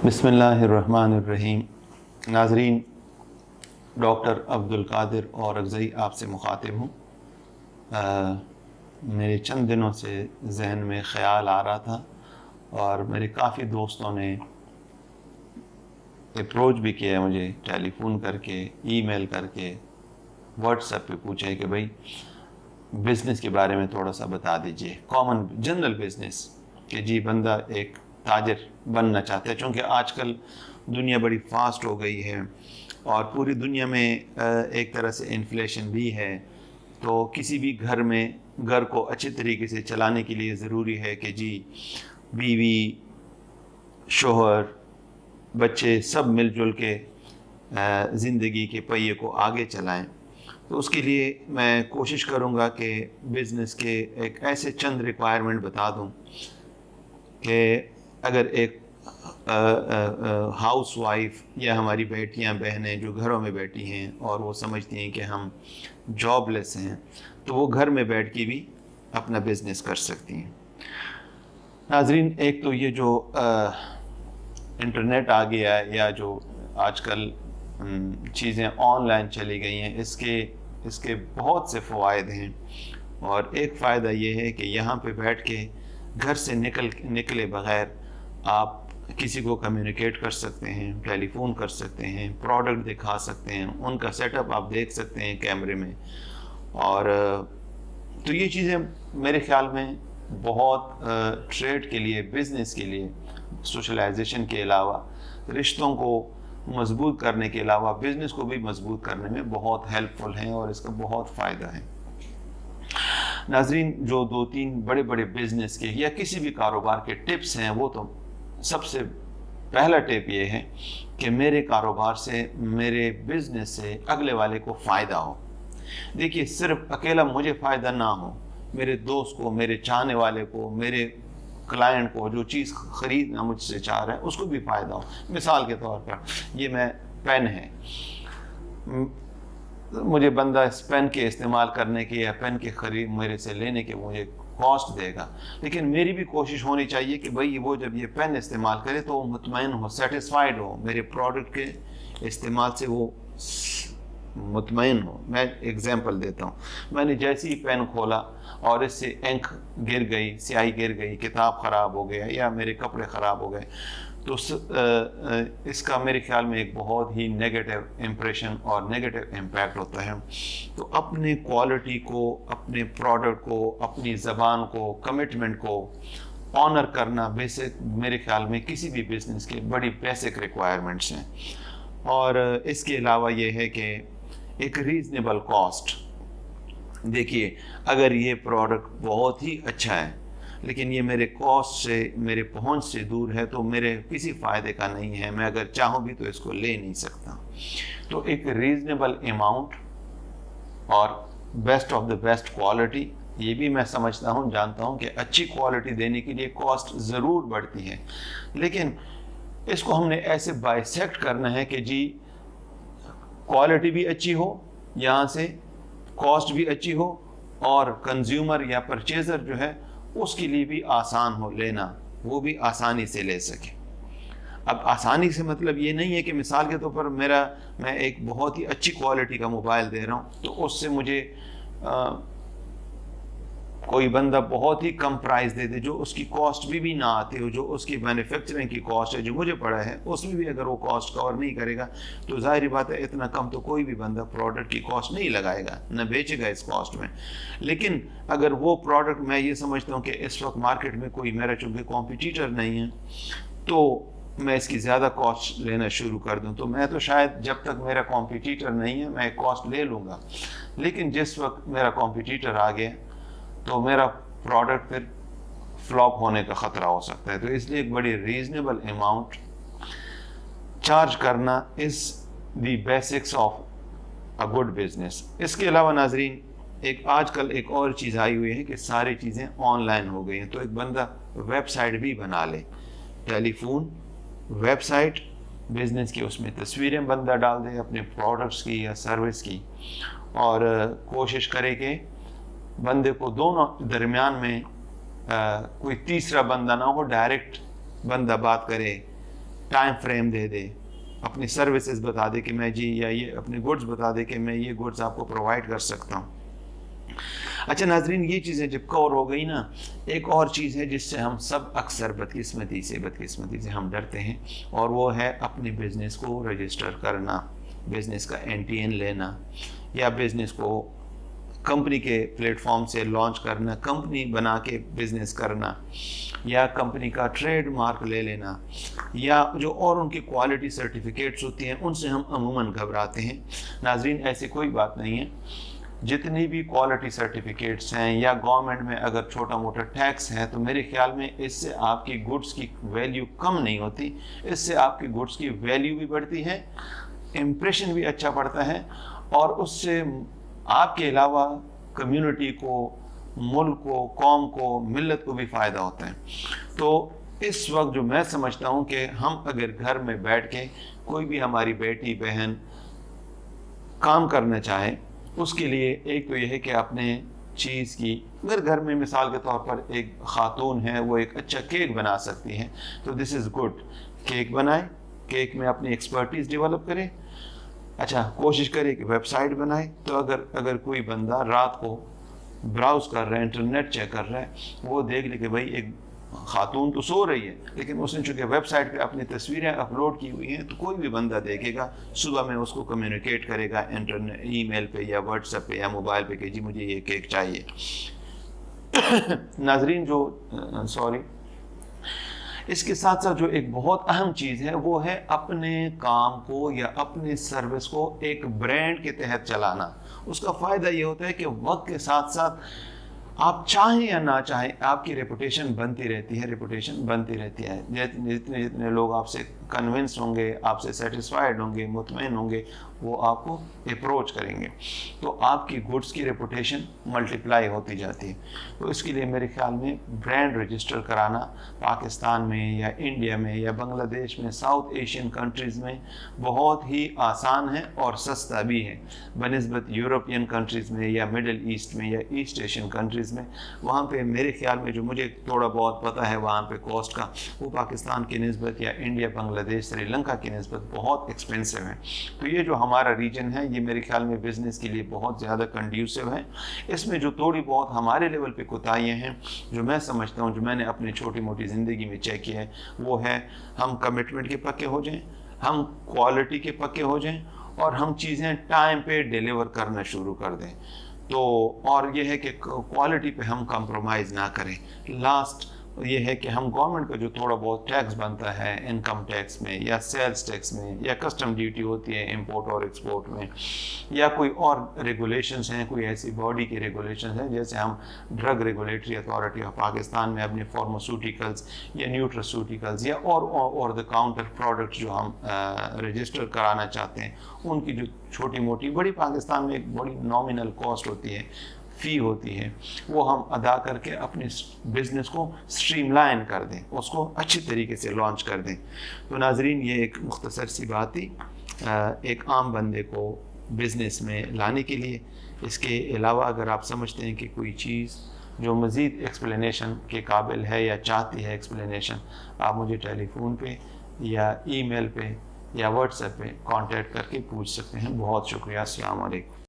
بسم اللہ الرحمن الرحیم۔ ناظرین، ڈاکٹر عبدالقادر اورکزئی آپ سے مخاطب ہوں۔ میرے چند دنوں سے ذہن میں خیال آ رہا تھا اور میرے کافی دوستوں نے اپروچ بھی کیا ہے مجھے، ٹیلی فون کر کے، ای میل کر کے، واٹس ایپ پہ پوچھا ہے کہ بھائی بزنس کے بارے میں تھوڑا سا بتا دیجئے، کامن جنرل بزنس، کہ جی بندہ ایک تاجر بننا چاہتا ہے، چونکہ آج کل دنیا بڑی فاسٹ ہو گئی ہے اور پوری دنیا میں ایک طرح سے انفلیشن بھی ہے، تو کسی بھی گھر کو اچھے طریقے سے چلانے کے لیے ضروری ہے کہ جی بیوی، شوہر، بچے سب مل جل کے زندگی کے پہیے کو آگے چلائیں۔ تو اس کے لیے میں کوشش کروں گا کہ بزنس کے ایک ایسے چند ریکوائرمنٹ بتا دوں کہ اگر ایک ہاؤس وائف یا ہماری بیٹیاں بہنیں جو گھروں میں بیٹھی ہیں اور وہ سمجھتی ہیں کہ ہم جاب لیس ہیں، تو وہ گھر میں بیٹھ کے بھی اپنا بزنس کر سکتی ہیں۔ ناظرین، ایک تو یہ جو انٹرنیٹ آ گیا ہے یا جو آج کل چیزیں آن لائن چلی گئی ہیں، اس کے بہت سے فوائد ہیں، اور ایک فائدہ یہ ہے کہ یہاں پہ بیٹھ کے گھر سے نکلے بغیر آپ کسی کو کمیونیکیٹ کر سکتے ہیں، ٹیلی فون کر سکتے ہیں، پروڈکٹ دکھا سکتے ہیں، ان کا سیٹ اپ آپ دیکھ سکتے ہیں کیمرے میں، اور تو یہ چیزیں میرے خیال میں بہت ٹریڈ کے لیے، بزنس کے لیے، سوشلائزیشن کے علاوہ، رشتوں کو مضبوط کرنے کے علاوہ بزنس کو بھی مضبوط کرنے میں بہت ہیلپ فل ہیں اور اس کا بہت فائدہ ہے۔ ناظرین، جو 2-3 بڑے بڑے بزنس کے یا کسی بھی کاروبار کے ٹپس ہیں، وہ تو سب سے پہلا ٹپ یہ ہے کہ میرے کاروبار سے، میرے بزنس سے اگلے والے کو فائدہ ہو۔ دیکھیے، صرف اکیلا مجھے فائدہ نہ ہو، میرے دوست کو، میرے چاہنے والے کو، میرے کلائنٹ کو جو چیز خریدنا مجھ سے چاہ رہا ہے اس کو بھی فائدہ ہو۔ مثال کے طور پر یہ پین ہے، مجھے بندہ اس پین کے استعمال کرنے کی یا پین کے خرید میرے سے لینے کے مجھے کاسٹ دے گا، لیکن میری بھی کوشش ہونی چاہیے کہ بھئی وہ جب یہ پین استعمال کرے تو وہ مطمئن ہو، سیٹسفائیڈ ہو، میرے پروڈکٹ کے استعمال سے وہ مطمئن ہو۔ میں ایگزامپل دیتا ہوں، میں نے جیسے ہی پین کھولا اور اس سے انک گر گئی، سیاہی گر گئی، کتاب خراب ہو گیا یا میرے کپڑے خراب ہو گئے، تو اس کا میرے خیال میں ایک بہت ہی نیگیٹو امپریشن اور نیگیٹو امپیکٹ ہوتا ہے۔ تو اپنے کوالٹی کو، اپنے پروڈکٹ کو، اپنی زبان کو، کمٹمنٹ کو آنر کرنا بیسک، میرے خیال میں کسی بھی بزنس کے بڑی بیسک ریکوائرمنٹس ہیں۔ اور اس کے علاوہ یہ ہے کہ ایک ریزنیبل کاسٹ۔ دیکھیے، اگر یہ پروڈکٹ بہت ہی اچھا ہے لیکن یہ میرے کاسٹ سے، میرے پہنچ سے دور ہے، تو میرے کسی فائدے کا نہیں ہے، میں اگر چاہوں بھی تو اس کو لے نہیں سکتا۔ تو ایک ریزنیبل اماؤنٹ اور best of the best quality, یہ بھی میں سمجھتا ہوں، جانتا ہوں کہ اچھی کوالٹی دینے کے لیے کاسٹ ضرور بڑھتی ہے، لیکن اس کو ہم نے ایسے بائسیکٹ کرنا ہے کہ جی کوالٹی بھی اچھی ہو، یہاں سے کاسٹ بھی اچھی ہو، اور کنزیومر یا پرچیزر جو ہے اس کے لیے بھی آسان ہو لینا، وہ بھی آسانی سے لے سکے۔ اب آسانی سے مطلب یہ نہیں ہے کہ مثال کے طور پر میں ایک بہت ہی اچھی کوالٹی کا موبائل دے رہا ہوں تو اس سے مجھے کوئی بندہ بہت ہی کم پرائز دے دے، جو اس کی کاسٹ بھی نہ آتی ہو، جو اس کی مینوفیکچرنگ کی کاسٹ ہے جو مجھے پڑا ہے، اس میں بھی اگر وہ کاسٹ کور نہیں کرے گا تو ظاہری بات ہے اتنا کم تو کوئی بھی بندہ پروڈکٹ کی کاسٹ نہیں لگائے گا، نہ بیچے گا اس کاسٹ میں۔ لیکن اگر وہ پروڈکٹ، میں یہ سمجھتا ہوں کہ اس وقت مارکیٹ میں کوئی میرا چونکہ کمپیٹیٹر نہیں ہے، تو میں اس کی زیادہ کاسٹ لینا شروع کر دوں، تو میں تو شاید جب تک میرا کمپیٹیٹر نہیں ہے میں کاسٹ لے لوں گا، لیکن جس وقت میرا کمپیٹیٹر آ گیا تو میرا پروڈکٹ پھر فلاپ ہونے کا خطرہ ہو سکتا ہے۔ تو اس لیے ایک بڑی ریزنیبل اماؤنٹ چارج کرنا is the basics of a good business. اس کے علاوہ ناظرین، آج کل ایک اور چیز آئی ہوئی ہے کہ ساری چیزیں آن لائن ہو گئی ہیں، تو ایک بندہ ویب سائٹ بھی بنا لے، ٹیلی فون، ویب سائٹ، بزنس کی، اس میں تصویریں بندہ ڈال دے اپنے پروڈکٹس کی یا سروس کی، اور کوشش کرے کہ بندے کو دونوں درمیان میں کوئی تیسرا بندہ نہ ہو، ڈائریکٹ بندہ بات کرے ٹائم فریم دے دے، اپنی سروسز بتا دے کہ میں جی، یا یہ اپنے گڈس بتا دے کہ میں یہ گڈس آپ کو پرووائڈ کر سکتا ہوں۔ اچھا ناظرین، یہ چیزیں جب کور ہو گئی نا، ایک اور چیز ہے جس سے ہم سب اکثر بدقسمتی سے ہم ڈرتے ہیں، اور وہ ہے اپنے بزنس کو رجسٹر کرنا، بزنس کا NTN لینا، یا بزنس کو کمپنی کے پلیٹ فارم سے لانچ کرنا، کمپنی بنا کے بزنس کرنا، یا کمپنی کا ٹریڈ مارک لے لینا، یا جو اور ان کی کوالٹی سرٹیفکیٹس ہوتی ہیں ان سے ہم عموماً گھبراتے ہیں۔ ناظرین ایسی کوئی بات نہیں ہے، جتنی بھی کوالٹی سرٹیفکیٹس ہیں یا گورنمنٹ میں اگر چھوٹا موٹا ٹیکس ہے، تو میرے خیال میں اس سے آپ کی گڈس کی ویلیو کم نہیں ہوتی، اس سے آپ کی گڈس کی ویلیو بھی بڑھتی ہے، امپریشن بھی اچھا پڑتا ہے، اور اس سے آپ کے علاوہ کمیونٹی کو، ملک کو، قوم کو، ملت کو بھی فائدہ ہوتا ہے۔ تو اس وقت جو میں سمجھتا ہوں کہ ہم اگر گھر میں بیٹھ کے کوئی بھی ہماری بیٹی بہن کام کرنا چاہے، اس کے لیے ایک تو یہ ہے کہ اپنے چیز کی، اگر گھر میں مثال کے طور پر ایک خاتون ہے وہ ایک اچھا کیک بنا سکتی ہے، تو دس از گڈ، کیک بنائے، کیک میں اپنی ایکسپرٹیز ڈیولپ کرے، اچھا کوشش کرے کہ ویب سائٹ بنائے۔ تو اگر کوئی بندہ رات کو براؤز کر رہا ہے، انٹرنیٹ چیک کر رہا ہے، وہ دیکھ لے کہ بھائی ایک خاتون تو سو رہی ہے، لیکن اس نے چونکہ ویب سائٹ پہ اپنی تصویریں اپلوڈ کی ہوئی ہیں، تو کوئی بھی بندہ دیکھے گا، صبح میں اس کو کمیونیکیٹ کرے گا انٹرنیٹ، ای میل پہ یا واٹس ایپ پہ یا موبائل پہ کہ جی مجھے یہ کیک چاہیے۔ ناظرین اس کے ساتھ ساتھ جو ایک بہت اہم چیز ہے وہ ہے اپنے کام کو یا اپنے سروس کو ایک برانڈ کے تحت چلانا۔ اس کا فائدہ یہ ہوتا ہے کہ وقت کے ساتھ ساتھ آپ چاہیں یا نہ چاہیں آپ کی ریپوٹیشن بنتی رہتی ہے، جتنے لوگ آپ سے کنونس ہوں گے، آپ سے سیٹسفائیڈ ہوں گے، مطمئن ہوں گے، وہ آپ کو اپروچ کریں گے، تو آپ کی گڈس کی ریپوٹیشن ملٹیپلائی ہوتی جاتی ہے۔ تو اس کے لیے میرے خیال میں برانڈ رجسٹر کرانا پاکستان میں یا انڈیا میں یا بنگلہ دیش میں، ساؤتھ ایشین کنٹریز میں بہت ہی آسان ہے اور سستا بھی ہے بنسبت یورپین کنٹریز میں یا مڈل ایسٹ میں یا ایسٹ ایشین کنٹریز میں۔ وہاں پہ میرے خیال میں جو مجھے تھوڑا بہت پتہ ہے، وہاں پہ کاسٹ کا وہ پاکستان کی نسبت یا انڈیا، بنگلہ دیش، سری لنکا کی نسبت بہت ایکسپینسو ہے۔ تو یہ جو ہمارا ریجن ہے، یہ میرے خیال میں بزنس کے لیے بہت زیادہ کنڈیوسو ہے۔ اس میں جو تھوڑی بہت ہمارے لیول پہ کوتاہیاں ہیں، جو میں سمجھتا ہوں، جو میں نے اپنی چھوٹی موٹی زندگی میں چیک کیا ہے، وہ ہے ہم کمٹمنٹ کے پکے ہو جائیں، ہم کوالٹی کے پکے ہو جائیں، اور ہم چیزیں ٹائم پہ ڈیلیور کرنا شروع کر دیں۔ تو اور یہ ہے کہ کوالٹی پہ ہم کمپرومائز نہ کریں۔ لاسٹ یہ ہے کہ ہم گورنمنٹ کا جو تھوڑا بہت ٹیکس بنتا ہے، انکم ٹیکس میں یا سیلز ٹیکس میں یا کسٹم ڈیوٹی ہوتی ہے امپورٹ اور ایکسپورٹ میں، یا کوئی اور ریگولیشنز ہیں، کوئی ایسی باڈی کی ریگولیشنز ہیں، جیسے ہم drug regulatory authority of Pakistan میں اپنے فارماسیوٹیکلز یا نیوٹراسیوٹیکلز یا اور دا کاؤنٹر پروڈکٹس جو ہم رجسٹر کرانا چاہتے ہیں، ان کی جو چھوٹی موٹی، بڑی پاکستان میں ایک بڑی نامینل کاسٹ ہوتی ہے، فی ہوتی ہے، وہ ہم ادا کر کے اپنے بزنس کو سٹریم لائن کر دیں، اس کو اچھی طریقے سے لانچ کر دیں۔ تو ناظرین یہ ایک مختصر سی بات تھی ایک عام بندے کو بزنس میں لانے کے لیے۔ اس کے علاوہ اگر آپ سمجھتے ہیں کہ کوئی چیز جو مزید ایکسپلینیشن کے قابل ہے یا چاہتی ہے ایکسپلینیشن، آپ مجھے ٹیلی فون پہ یا ای میل پہ یا واٹس ایپ پہ کانٹیکٹ کر کے پوچھ سکتے ہیں۔ بہت شکریہ، السلام علیکم۔